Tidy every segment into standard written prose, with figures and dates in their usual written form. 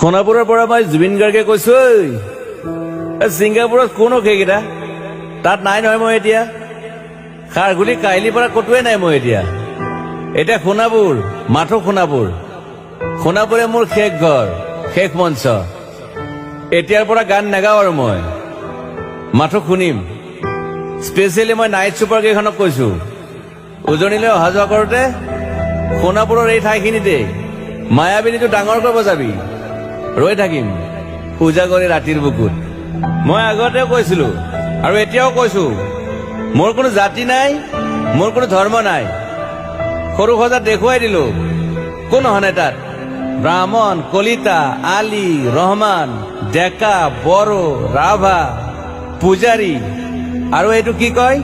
সোণাপুৰৰ পৰা মই জুবিন গাৰ্গে কৈছো, ছিংগাপুৰত কোন সেইকেইটা তাত নাই নহয়। মই এতিয়া খাৰঘুলি কাহিলীৰ পৰা কতোৱে নাই। মই এতিয়া সোণাপুৰ, মাথো সোণাপুৰ। সোণাপুৰে মোৰ শেষ ঘৰ, শেষ মঞ্চ। এতিয়াৰ পৰা গান নাগাওঁ আৰু মই মাথো শুনিম। স্পেচিয়েলি মই নাইট ছুপাৰ কেইখনক কৈছো, উজনিলৈ অহা যোৱা কৰোতে সোণাপুৰৰ এই ঠাইখিনিতে মায়াবিনীটো ডাঙৰকৈ বজাবি, ৰৈ থাকিম উজাগৰে ৰাতিৰ বুকুত। মই আগতেও কৈছিলো আৰু এতিয়াও কৈছো, মোৰ কোনো জাতি নাই, মোৰ কোনো ধৰ্ম নাই। সৰু সজাত দেখুৱাই দিলো কোন হনে তাত ব্ৰাহ্মণ, কলিতা, আলী, ৰহমান, ডেকা, বড়ো, ৰাভা, পূজাৰী আৰু এইটো কি কয়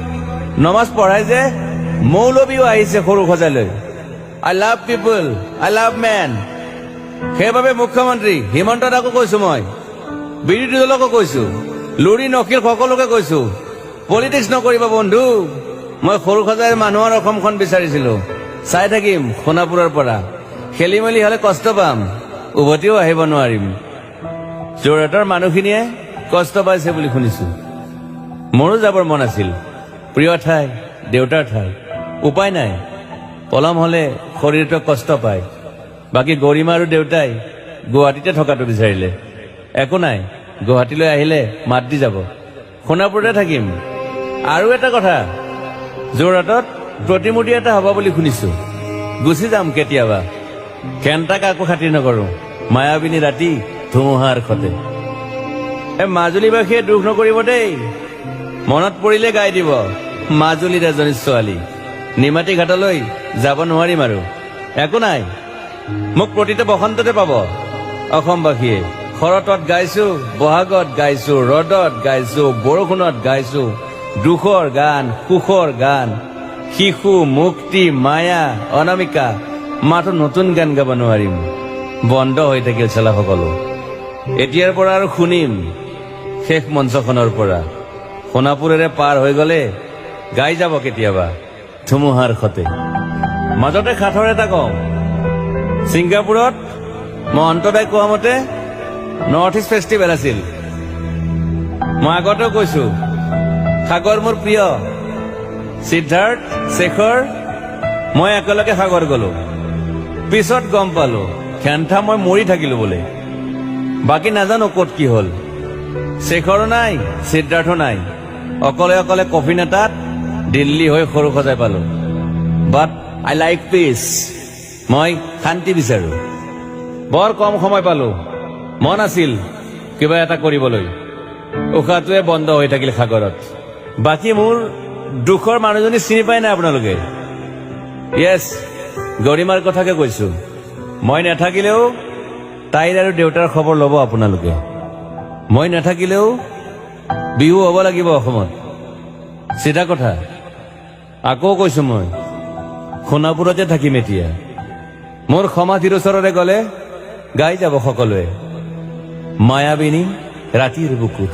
নমাজ পঢ়াই যে মৌলবীও আহিছে সৰু সজালৈ। I love people, I love man. সেইবাবে মুখ্যমন্ত্ৰী হিমন্ত দাকো কৈছো, মই বিৰোধী দলকো কৈছো, লুৰি নকিল সকলোকে কৈছো, পলিটিক্স নকৰিবা বন্ধু। মই সৰু সজাই মানুহৰ অসমখন বিচাৰিছিলো। চাই থাকিম সোণাপুৰৰ পৰা। খেলি মেলি হলে কষ্ট পাম, উভতিও আহিব নোৱাৰিম। যোৰহাটৰ মানুহখিনিয়ে কষ্ট পাইছে বুলি শুনিছো। মোৰো যাবৰ মন আছিল। প্ৰিয় ঠাই, দেউতাৰ ঠাই। উপায় নাই, পলম হলে শৰীৰটো কষ্ট পায়। বাকী গৰিমা আৰু দেউতাই গুৱাহাটীতে থকাটো বিচাৰিলে। একো নাই, গুৱাহাটীলৈ আহিলে মাত দি যাব। সোণাপুৰতে থাকিম। আৰু এটা কথা, যোৰহাটত প্ৰতিমূৰ্তি এটা হ'ব বুলি শুনিছো। গুচি যাম কেতিয়াবা। ঘেণ্টাক আকৌ খাতিৰ নকৰো। মায়াবিনী ৰাতি ধুমুহাৰ সতে। মাজুলীবাসীয়ে দুখ নকৰিব দেই। মনত পৰিলে গাই দিব মাজুলীৰ এজনী ছোৱালী। নিমাতী ঘাটলৈ যাব নোৱাৰিম আৰু। একো নাই, মোক প্ৰতিটো বসন্ততে পাব অসমবাসীয়ে। শৰতত গাইছো, বহাগত গাইছো, ৰদত গাইছো, বৰষুণত গাইছো। দুখৰ গান, সুখৰ গান, শিশু, মুক্তি, মায়া, অনামিকা। মাথো নতুন গান গাব নোৱাৰিম। বন্ধ হৈ থাকিল চেলা সকলো। এতিয়াৰ পৰা আৰু শুনিম শেষ মঞ্চখনৰ পৰা। সোণাপুৰেৰে পাৰ হৈ গলে গাই যাব কেতিয়াবা ধুমুহাৰ সতে। মাজতে সাঁথৰ এটা কওঁ, ছিংগাপুৰত মহন্তদাই কোৱা মতে নৰ্থ ইষ্ট ফেষ্টিভেল আছিল। মই আগতেও কৈছো, সাগৰ মোৰ প্ৰিয়। সিদ্ধাৰ্থ, শেখৰ, মই একেলগে সাগৰ গলো। পিছত গম পালো ঘেণ্টা মই মৰি থাকিলো বোলে। বাকী নাজানো ক'ত কি হল। শেখৰো নাই, সিদ্ধাৰ্থ নাই। অকলে অকলে কফিন এটাত দিল্লী হৈ সৰু সজাই পালো। বাট আই লাইক পিচ। মই শান্তি বিচাৰো। বৰ কম সময় পালো। মন আছিল কিবা এটা কৰিবলৈ। উশাহটোৱে বন্ধ হৈ থাকিল সাগৰত। বাকী মোৰ দুখৰ মানুহজনী চিনি পাই নাই আপোনালোকে? য়েছ, গৰিমাৰ কথাকে কৈছো। মই নাথাকিলেও তাইৰ আৰু দেউতাৰ খবৰ ল'ব আপোনালোকে। মই নাথাকিলেও বিহু হ'ব লাগিব অসমত। চিধা কথা। আকৌ কৈছো, মই সোণাপুৰতে থাকিম এতিয়া। মোৰ সমাধিৰ ওচৰৰে গলে গাই যাব সকলোৱে মায়াবিনী ৰাতিৰ বুকুত।